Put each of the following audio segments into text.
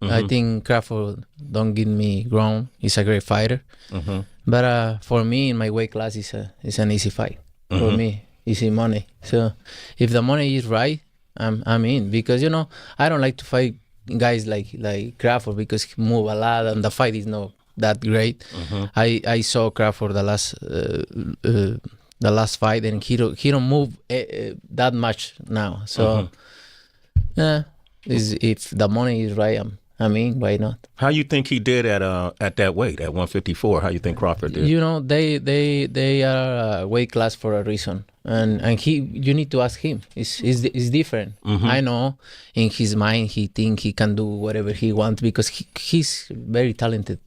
I think Crawford, don't get me wrong, he's a great fighter. But for me, in my weight class, it's an easy fight. For me, easy money. So if the money is right, I'm in. Because, I don't like to fight guys like Crawford because he move a lot and the fight is not that great. I saw Crawford the last fight and he don't move that much now. So if the money is right, why not? How you think he did at that weight, at 154? How you think Crawford did? They are a weight class for a reason, and you need to ask him. It's different. I know in his mind he think he can do whatever he wants because he's very talented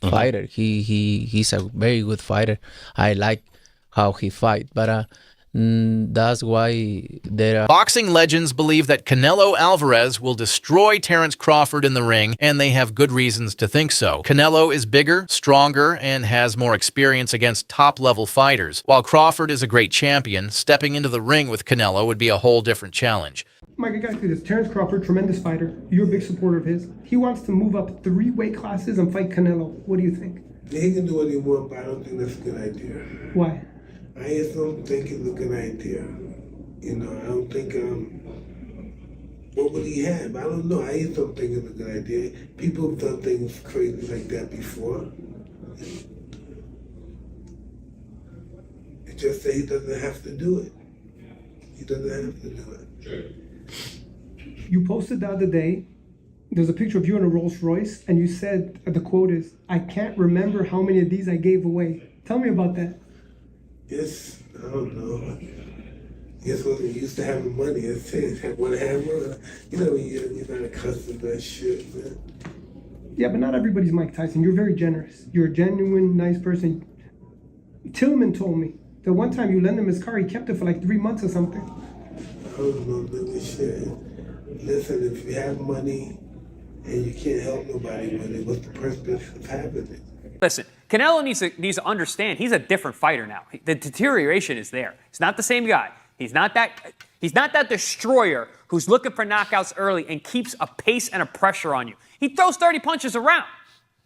fighter. He's a very good fighter. I like how he fight, but that's why there are... Boxing legends believe that Canelo Alvarez will destroy Terence Crawford in the ring, and they have good reasons to think so. Canelo is bigger, stronger, and has more experience against top-level fighters. While Crawford is a great champion, stepping into the ring with Canelo would be a whole different challenge. Mike, I gotta say this. Terence Crawford, tremendous fighter. You're a big supporter of his. He wants to move up 3 weight classes and fight Canelo. What do you think? He can do what he wants, but I don't think that's a good idea. Why? I just don't think it's a good idea. I don't think, what would he have? I don't know. I just don't think it's a good idea. People have done things crazy like that before. It's just that he doesn't have to do it. He doesn't have to do it. You posted the other day, there's a picture of you in a Rolls Royce, and you said, the quote is, "I can't remember how many of these I gave away." Tell me about that. Yes, I don't know. Guess when we used to having money, it's changed. Want to have money? You're not accustomed to that shit, man. Yeah, but not everybody's Mike Tyson. You're very generous. You're a genuine, nice person. Tillman told me that one time you lent him his car, he kept it for like 3 months or something. I don't know, nigga, shit. Listen, if you have money and you can't help nobody with it, what's the purpose of having it? Listen, Canelo needs to understand he's a different fighter now. The deterioration is there. He's not the same guy. He's not that destroyer who's looking for knockouts early and keeps a pace and a pressure on you. He throws 30 punches around.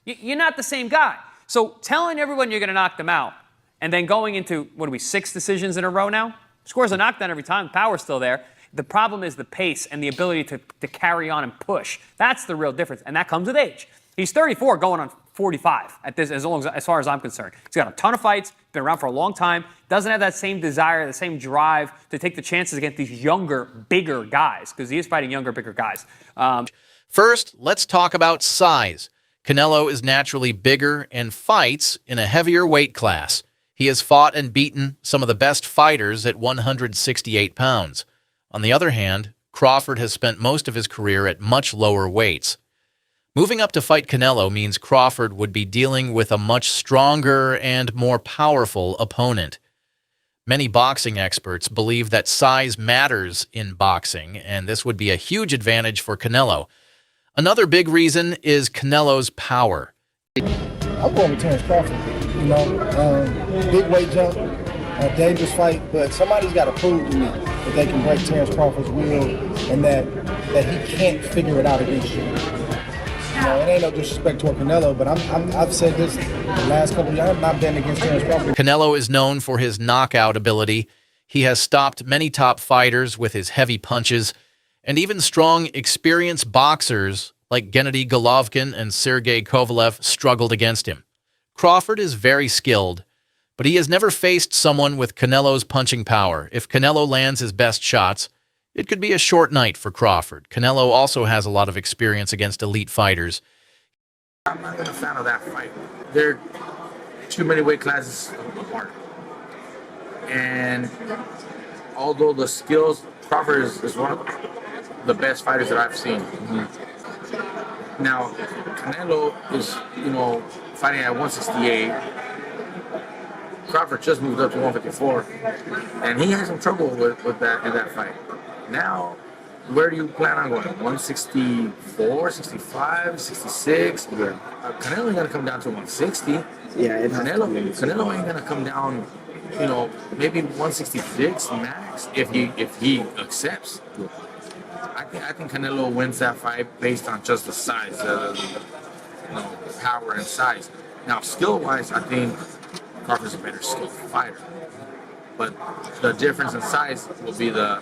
You're not the same guy. So telling everyone you're going to knock them out and then going into, 6 decisions in a row now? Scores a knockdown every time. Power's still there. The problem is the pace and the ability to carry on and push. That's the real difference, and that comes with age. He's 34 going on 45 at this, as far as I'm concerned. He's got a ton of fights, been around for a long time, doesn't have that same desire, the same drive to take the chances against these younger, bigger guys, because he is fighting younger, bigger guys. First, let's talk about size. Canelo is naturally bigger and fights in a heavier weight class. He has fought and beaten some of the best fighters at 168 pounds. On the other hand, Crawford has spent most of his career at much lower weights. Moving up to fight Canelo means Crawford would be dealing with a much stronger and more powerful opponent. Many boxing experts believe that size matters in boxing, and this would be a huge advantage for Canelo. Another big reason is Canelo's power. I'm going with Terence Crawford. Big weight jump, a dangerous fight, but somebody's got to prove to me that they can break Terence Crawford's will and that he can't figure it out against you. It ain't no disrespect toward Canelo, but I've said this the last couple of years. I've not been against Terence Crawford. Canelo is known for his knockout ability. He has stopped many top fighters with his heavy punches, and even strong, experienced boxers like Gennady Golovkin and Sergey Kovalev struggled against him. Crawford is very skilled, but he has never faced someone with Canelo's punching power. If Canelo lands his best shots, it could be a short night for Crawford. Canelo also has a lot of experience against elite fighters. I'm not a fan of that fight. They're too many weight classes apart. And although the skills, Crawford is one of the best fighters that I've seen. Now, Canelo is, fighting at 168. Crawford just moved up to 154, and he had some trouble with that in that fight. Now, where do you plan on going? 164, 65, 66? Canelo ain't gonna come down to 160. Yeah, Canelo ain't gonna come down, maybe 166 max if he accepts. I think Canelo wins that fight based on just the size, power and size. Now, skill-wise, I think Crawford's a better skilled fighter, but the difference in size will be the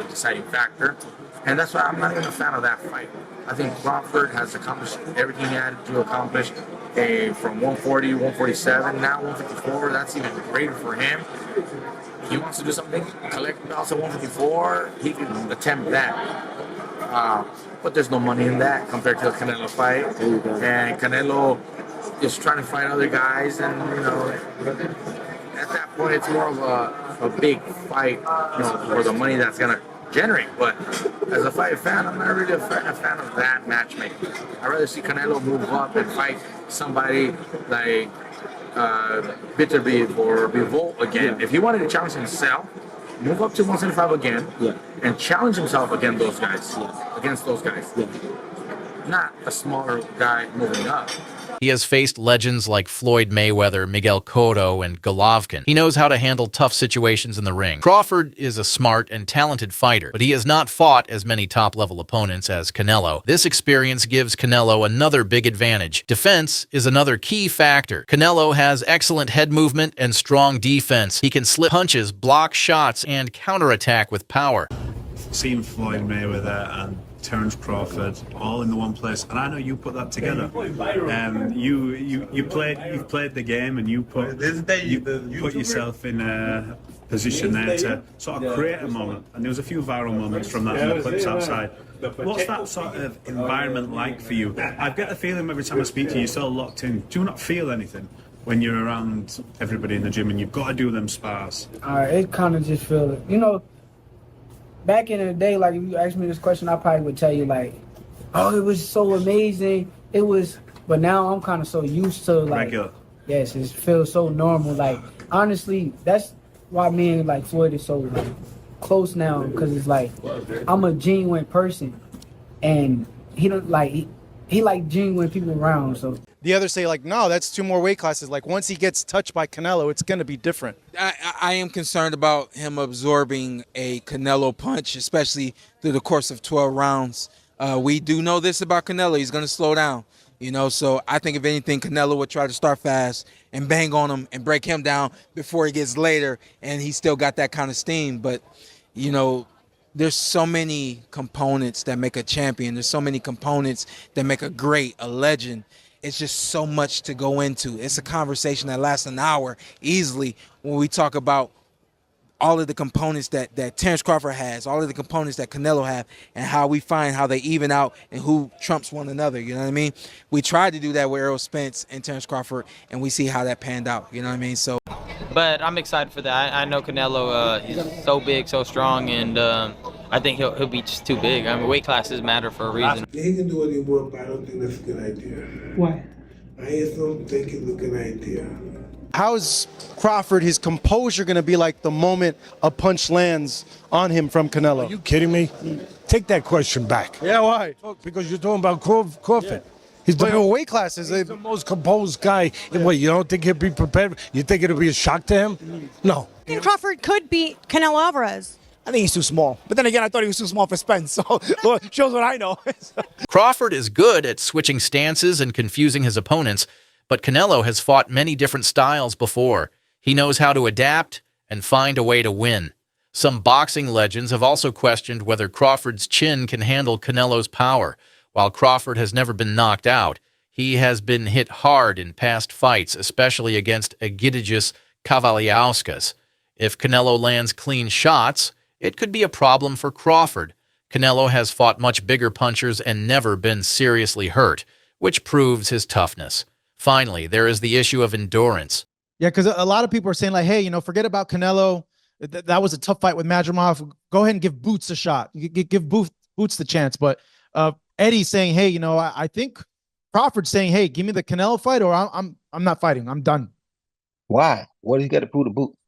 deciding factor, and that's why I'm not even a fan of that fight. I think Crawford has accomplished everything he had to accomplish from 140, 147, now 154. That's even greater for him. He wants to do something, collect belts at 154, he can attempt that. But there's no money in that compared to the Canelo fight. And Canelo is trying to fight other guys, and at that point it's more of a big fight, for the money that's gonna generate. But as a fight fan, I'm not really a fan of that matchmaking. I'd rather see Canelo move up and fight somebody like Bitterbeef or Bivol again. If he wanted to challenge himself, move up to 175 again, and challenge himself against those guys. Not a smaller guy moving up. He has faced legends like Floyd Mayweather, Miguel Cotto, and Golovkin. He knows how to handle tough situations in the ring. Crawford is a smart and talented fighter, but he has not fought as many top-level opponents as Canelo. This experience gives Canelo another big advantage. Defense is another key factor. Canelo has excellent head movement and strong defense. He can slip punches, block shots, and counterattack with power. Seen Floyd Mayweather and Terence Crawford all in the one place, and I know you put that together. You've played the game, and you put yourself in a position there to sort of create a moment. And there was a few viral moments from that in the clips outside. What's that sort of environment like for you? I get the feeling every time I speak to you, you're so locked in. Do you not feel anything when you're around everybody in the gym and you've got to do them spars? It kind of just feel, back in the day, like if you asked me this question, I probably would tell you like, oh, it was so amazing. It was, but now I'm kind of so used to like, regular. Yes, it feels so normal. Like honestly, that's why me and like Floyd is so like close now, because it's like I'm a genuine person, and he don't like he like genuine people around. So The others say like, no, that's 2 more weight classes. Like once he gets touched by Canelo, it's going to be different. I am concerned about him absorbing a Canelo punch, especially through the course of 12 rounds. We do know this about Canelo. He's going to slow down, so I think if anything, Canelo would try to start fast and bang on him and break him down before he gets later, and he still got that kind of steam. But, there's so many components that make a champion. There's so many components that make a great, a legend. It's just so much to go into. It's a conversation that lasts an hour easily when we talk about all of the components that Terence Crawford has, all of the components that Canelo have, and how we find how they even out and who trumps one another, you know what I mean? We tried to do that with Errol Spence and Terence Crawford, and we see how that panned out, you know what I mean? So, but I'm excited for that. I know Canelo, he's so big, so strong, and I think he'll be just too big. I mean, weight classes matter for a reason. He can do what he wants, but I don't think that's a good idea. Why? I just don't think it's a good idea. How's Crawford, his composure going to be like the moment a punch lands on him from Canelo? Are you kidding me? Take that question back. Yeah, why? Because you're talking about Crawford. Yeah. He's the weight classes. He's the most composed guy. Yeah. What, you don't think he'll be prepared? You think it'll be a shock to him? No. I think Crawford could beat Canelo Alvarez. I think he's too small. But then again, I thought he was too small for Spence, so shows what I know. Crawford is good at switching stances and confusing his opponents, but Canelo has fought many different styles before. He knows how to adapt and find a way to win. Some boxing legends have also questioned whether Crawford's chin can handle Canelo's power. While Crawford has never been knocked out, he has been hit hard in past fights, especially against Egidijus Kavaliauskas. If Canelo lands clean shots, it could be a problem for Crawford. Canelo has fought much bigger punchers and never been seriously hurt, which proves his toughness. Finally, there is the issue of endurance. Yeah, because a lot of people are saying like, hey, forget about Canelo. That was a tough fight with Madrimov. Go ahead and give Boots a shot. Give Boots the chance. But Eddie's saying, hey, I think Crawford's saying, hey, give me the Canelo fight or I'm not fighting. I'm done. Why? What he got to prove to Boots?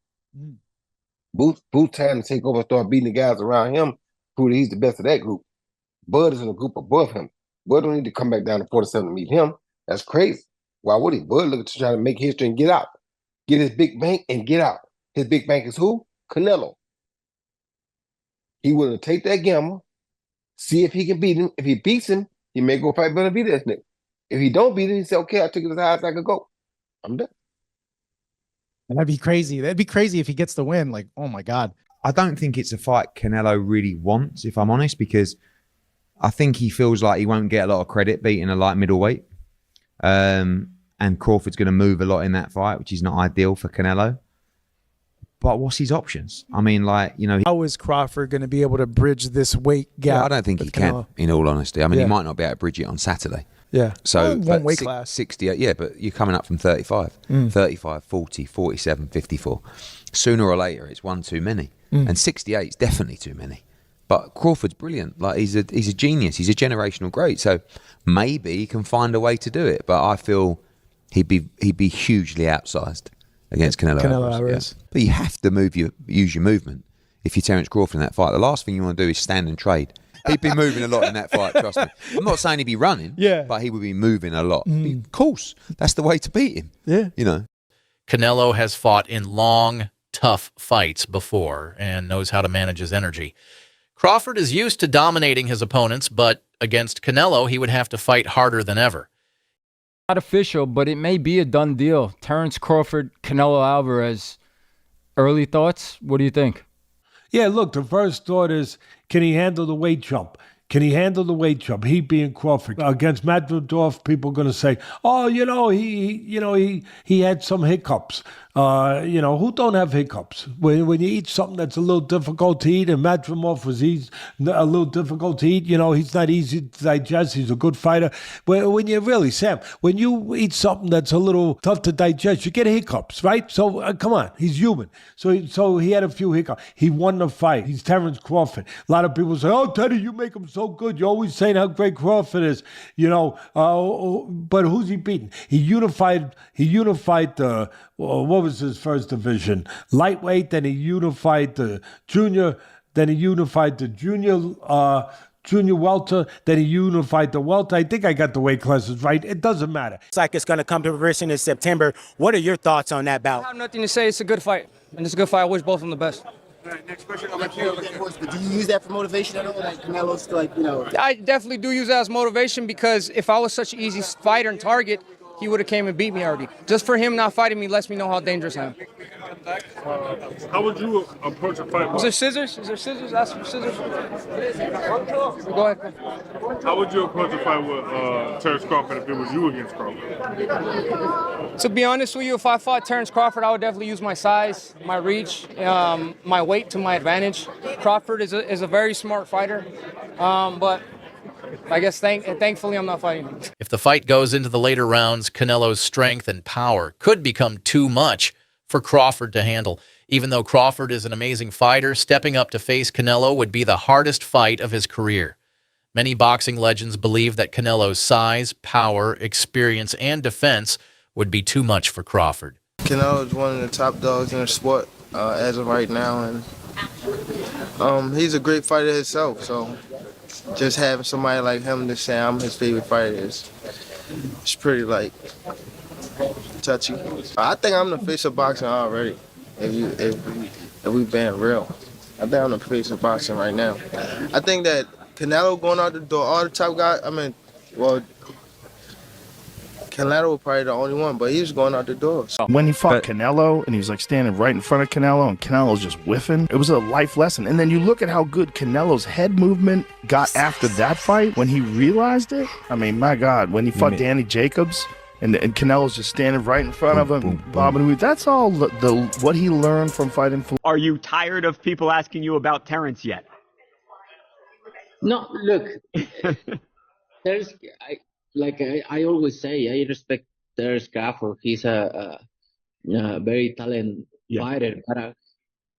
Boots trying to take over and start beating the guys around him, prove that he's the best of that group. Bud is in a group above him. Bud don't need to come back down to 47 to meet him. That's crazy. Why would he? Bud looking to try to make history and get out. Get his big bank and get out. His big bank is who? Canelo. He willing to take that gamble, see if he can beat him. If he beats him, he may go fight Benavidez next. If he don't beat him, he say, okay, I took it as high as I could go. I'm done. That'd be crazy. That'd be crazy if he gets the win. Like, oh my God. I don't think it's a fight Canelo really wants, if I'm honest, because I think he feels like he won't get a lot of credit beating a light middleweight. And Crawford's going to move a lot in that fight, which is not ideal for Canelo. But what's his options? I mean, like, you know... How is Crawford going to be able to bridge this weight gap? Yeah, I don't think he can, in all honesty. I mean, he might not be able to bridge it on Saturday. Yeah. So, one weight class. 68, yeah, but you're coming up from 35. 35, 40, 47, 54. Sooner or later, it's one too many. And 68 is definitely too many. But Crawford's brilliant. Like, he's a genius. He's a generational great. So maybe he can find a way to do it. But I feel he'd be hugely outsized against Canelo Alvarez. Yeah. But you have to use your movement. If you're Terence Crawford in that fight, the last thing you want to do is stand and trade. He'd be moving a lot in that fight, trust me. I'm not saying he'd be running, but he would be moving a lot. Of course, that's the way to beat him. Yeah. You know. Canelo has fought in long, tough fights before and knows how to manage his energy. Crawford is used to dominating his opponents, but against Canelo, he would have to fight harder than ever. Not official, but it may be a done deal. Terence Crawford, Canelo Alvarez. Early thoughts? What do you think? Yeah, look, the first thought is, can he handle the weight jump? Can he handle the weight jump? He being Crawford against Madridov, people are going to say, "Oh, he had some hiccups." Who don't have hiccups? When you eat something that's a little difficult to eat, and Madrimov was a little difficult to eat. He's not easy to digest. He's a good fighter. When you eat something that's a little tough to digest, you get hiccups, right? So come on, he's human. So he had a few hiccups. He won the fight. He's Terence Crawford. A lot of people say, "Oh, Teddy, you make him so good. You're always saying how great Crawford is." But who's he beating? He unified the. What was his first division? Lightweight. Then he unified the junior. Then he unified the junior welter. Then he unified the welter. I think I got the weight classes right. It doesn't matter. It's like it's going to come to fruition in September. What are your thoughts on that bout? I have nothing to say. It's a good fight. And it's a good fight. I wish both of them the best. All right, next question. Do you use that for motivation at all? Like Canelo's I definitely do use that as motivation because if I was such an easy fighter and target, he would have came and beat me already. Just for him not fighting me lets me know how dangerous I am. How would you approach a fight? Is there scissors? Is there scissors? Ask for scissors. Go ahead. How would you approach a fight with Terence Crawford if it was you against Crawford? To be honest with you, if I fought Terence Crawford, I would definitely use my size, my reach, my weight to my advantage. Crawford is a very smart fighter, but I guess thankfully I'm not fighting him. If the fight goes into the later rounds, Canelo's strength and power could become too much for Crawford to handle. Even though Crawford is an amazing fighter, stepping up to face Canelo would be the hardest fight of his career. Many boxing legends believe that Canelo's size, power, experience, and defense would be too much for Crawford. Canelo is one of the top dogs in the sport as of right now, and he's a great fighter himself, so just having somebody like him to say I'm his favorite fighter is pretty touchy. I think I'm the face of boxing already. If we being real, I think I'm the face of boxing right now. I think that Canelo going out the door, all the top guys. Canelo probably the only one, but he was going out the door. So. When he fought Canelo and he was standing right in front of Canelo and Canelo's just whiffing, it was a life lesson. And then you look at how good Canelo's head movement got after that fight when he realized it. I mean, my God, when he fought Danny Jacobs and Canelo's just standing right in front of him, bobbing. That's all what he learned from fighting. Are you tired of people asking you about Terence yet? No, look, I always say, I respect Terence Crawford. He's a very talented fighter, but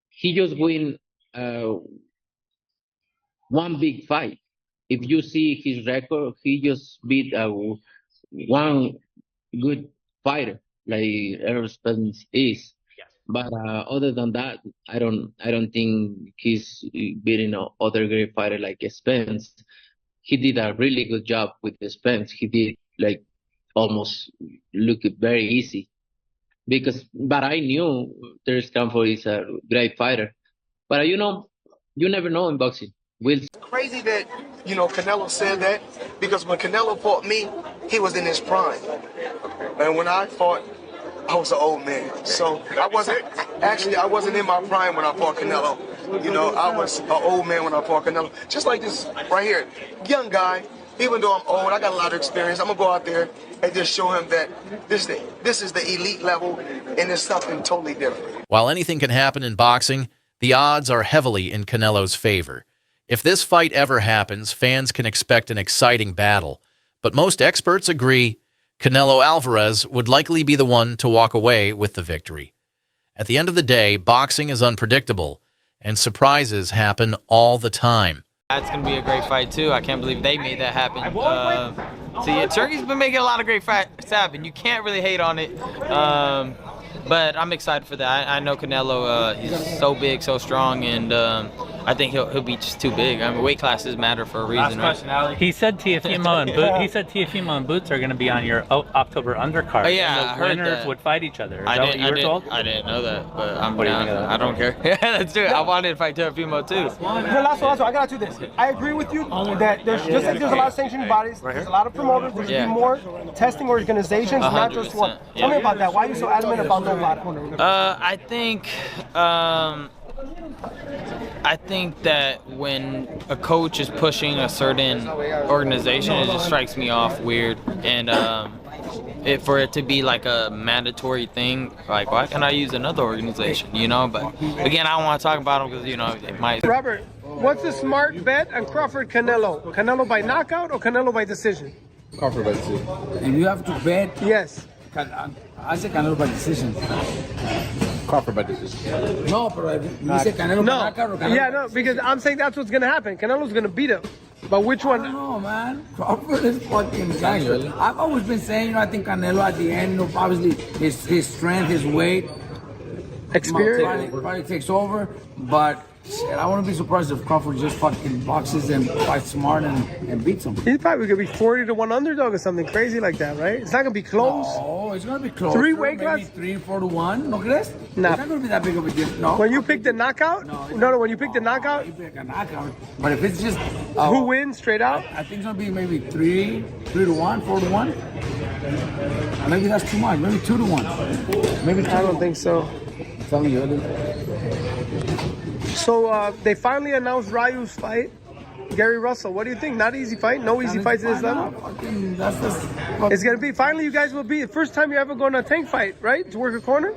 he just win one big fight. If you see his record, he just beat one good fighter like Errol Spence is. Yes. But other than that, I don't think he's beating other great fighter like Spence. He did a really good job with Spence. He did almost look very easy. But I knew Terence Crawford is a great fighter. But You never know in boxing. We'll Crazy that, Canelo said that, because when Canelo fought me, he was in his prime. And when I fought, I was an old man. So I wasn't in my prime when I fought Canelo. I was an old man when I fought Canelo. Just like this right here, young guy. Even though I'm old, I got a lot of experience. I'm gonna go out there and just show him that this is the elite level, and it's something totally different. While anything can happen in boxing, the odds are heavily in Canelo's favor. If this fight ever happens, fans can expect an exciting battle. But most experts agree Canelo Alvarez would likely be the one to walk away with the victory. At the end of the day, boxing is unpredictable, and surprises happen all the time. That's going to be a great fight, too. I can't believe they made that happen. Turkey's been making a lot of great fights happen. You can't really hate on it. But I'm excited for that. I know Canelo, he's so big, so strong, and I think he'll be just too big. I mean, weight classes matter for a reason, right? He said Teofimo and Boots are going to be on your October undercard. Oh, yeah, and the I heard winners that. would fight each other. Is that what you were told? I didn't know that, but I'm What do you down. think of that? I don't care. Let's do it. I wanted to fight Teofimo, too. Last one, I gotta do this. I agree with you that there's just like there's a lot of sanctioning bodies, there's a lot of promoters, there's Yeah. be more testing organizations, not just one. 100%, Tell me yeah. about that. Why are you so adamant about that? I think that when a coach is pushing a certain organization, it just strikes me off weird. And for it to be like a mandatory thing, like, why can't I use another organization, But again, I don't want to talk about them because, it might. Robert, what's the smart bet on Crawford Canelo? Canelo by knockout or Canelo by decision? Crawford by decision. And you have to bet. Yes. I say Canelo by decision. Crawford by decision. No, but you say Canelo by knockout or Canelo Yeah, by no, because I'm saying that's what's gonna happen. Canelo's gonna beat him. But which one? No, man. Crawford is fucking gangster. I've always been saying, I think Canelo at the end, obviously his strength, his weight, experience probably takes over. But I wouldn't be surprised if Crawford just fucking boxes and fights smart and beats him. He's probably gonna be 40-1 underdog or something crazy like that, right? It's not gonna be close. Oh, it's gonna be close. 3 weight class? 3-4-1. No crees? Nah. It's not gonna be that big of a difference. No. When you pick the knockout? No, when you pick the knockout? You pick a knockout. But if it's just who wins straight out? I think it's gonna be maybe 3-1, 4-1. Maybe that's too much. Maybe 2-1. Maybe 2 I don't think so. I'm telling you. So they finally announced Ryu's fight. Gary Russell, what do you think? Not easy fight? No easy fights at this level? It's going to be, finally you guys will be, the first time you're ever going to a Tank fight, right? To work a corner?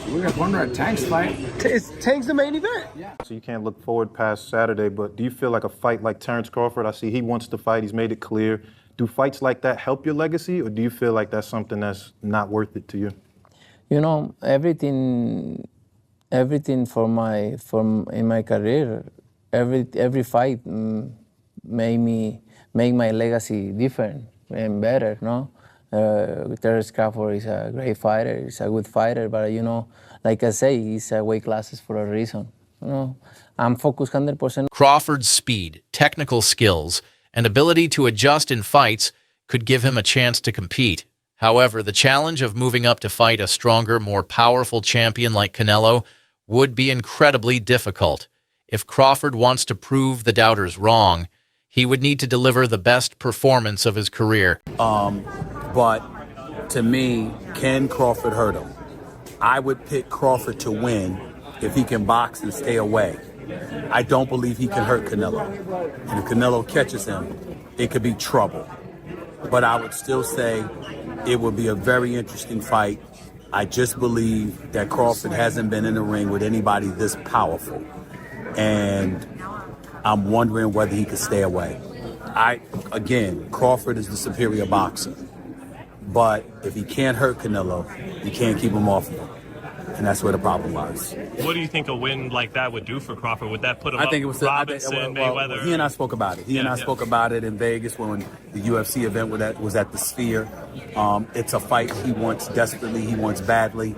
We're a corner at Tank's fight. Is Tank's the main event? Yeah. So you can't look forward past Saturday, but do you feel like a fight like Terence Crawford? I see he wants to fight, he's made it clear. Do fights like that help your legacy, or do you feel like that's something that's not worth it to you? Everything in my career, every fight make my legacy different and better. No, Terence Crawford is a great fighter. He's a good fighter, but like I say, he's weight classes for a reason. I'm focused 100%. Crawford's speed, technical skills, and ability to adjust in fights could give him a chance to compete. However, the challenge of moving up to fight a stronger, more powerful champion like Canelo would be incredibly difficult. If Crawford wants to prove the doubters wrong, he would need to deliver the best performance of his career. But to me, can Crawford hurt him? I would pick Crawford to win if he can box and stay away. I don't believe he can hurt Canelo. And if Canelo catches him, it could be trouble. But I would still say it would be a very interesting fight. I just believe that Crawford hasn't been in the ring with anybody this powerful. And I'm wondering whether he could stay away. Again, Crawford is the superior boxer. But if he can't hurt Canelo, you can't keep him off of him. And that's where the problem lies. What do you think a win like that would do for Crawford? Would that put him I up think it was Robinson, Mayweather? He and I spoke about it. He and I spoke about it in Vegas when the UFC event was at the Sphere. It's a fight he wants desperately. He wants badly.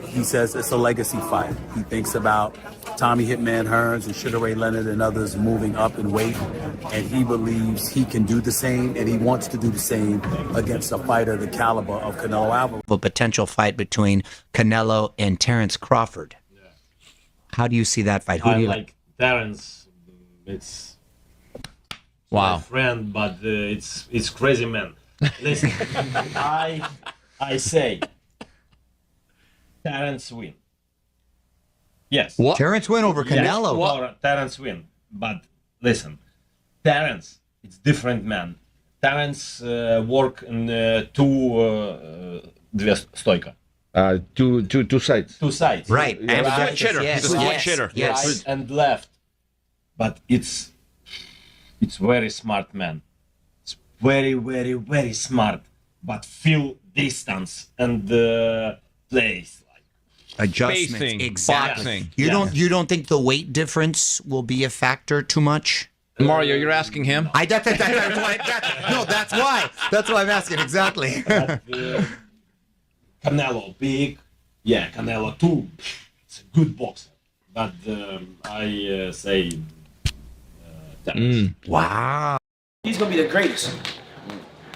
He says it's a legacy fight. He thinks about Tommy Hitman Hearns and Sugar Ray Leonard and others moving up in weight, and he believes he can do the same, and he wants to do the same against a fighter the caliber of Canelo Alvarez. A potential fight between Canelo and Terence Crawford. How do you see that fight? Who do I you like Terence. It's Wow. my friend, but it's crazy man. Listen, I say Terence win. Yes. What? Terence win over Canelo? Yes, Terence win. But listen, Terence, it's different man. Terence work in две стойка. Two sides. Two sides. Right. Right. And Right. switch hitter. Yes. He's a switch Yes. hitter. Yes. Right and left. But it's very smart man. It's very, very, very smart. But feel distance and plays. Adjustments. Spacing, Exactly. boxing. You don't think the weight difference will be a factor too much? Mario, you're asking him? That's why. That's why I'm asking. Exactly. But, Canelo big. Yeah, Canelo too. It's a good boxer. But I say Terence. Wow. He's gonna be the greatest.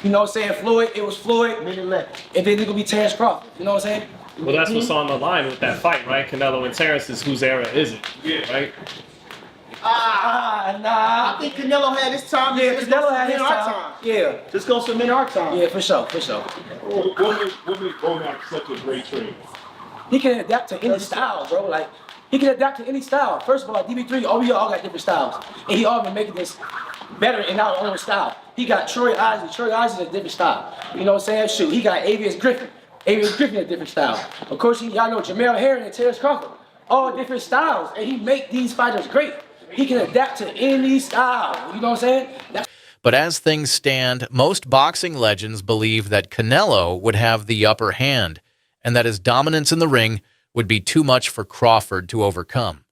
You know what I'm saying? Floyd, it was Floyd, and then it's gonna be Terence Crawford. You know what I'm saying? Well, that's what's on the line with that fight, right? Canelo and Terence is whose era is it? Yeah. Right? Nah. I think Canelo had his time. Yeah, It's Canelo gonna had his cement our time. Yeah. Just go cement our time. Yeah, for sure, for sure. What makes Bomac such a great trainer? He can adapt to any style, bro. Like, he can adapt to any style. First of all, like DB3, we all got different styles. And he all been making this better in our own style. He got Troy Eisen. Troy Eisen is a different style. You know what I'm saying? Shoot, he got Avius Griffin. Avius Griffin is a different style. Of course, y'all know Jamel Herring and Terence Crawford. All different styles. And he make these fighters great. He can adapt to any style. You know what I'm saying? But as things stand, most boxing legends believe that Canelo would have the upper hand and that his dominance in the ring would be too much for Crawford to overcome.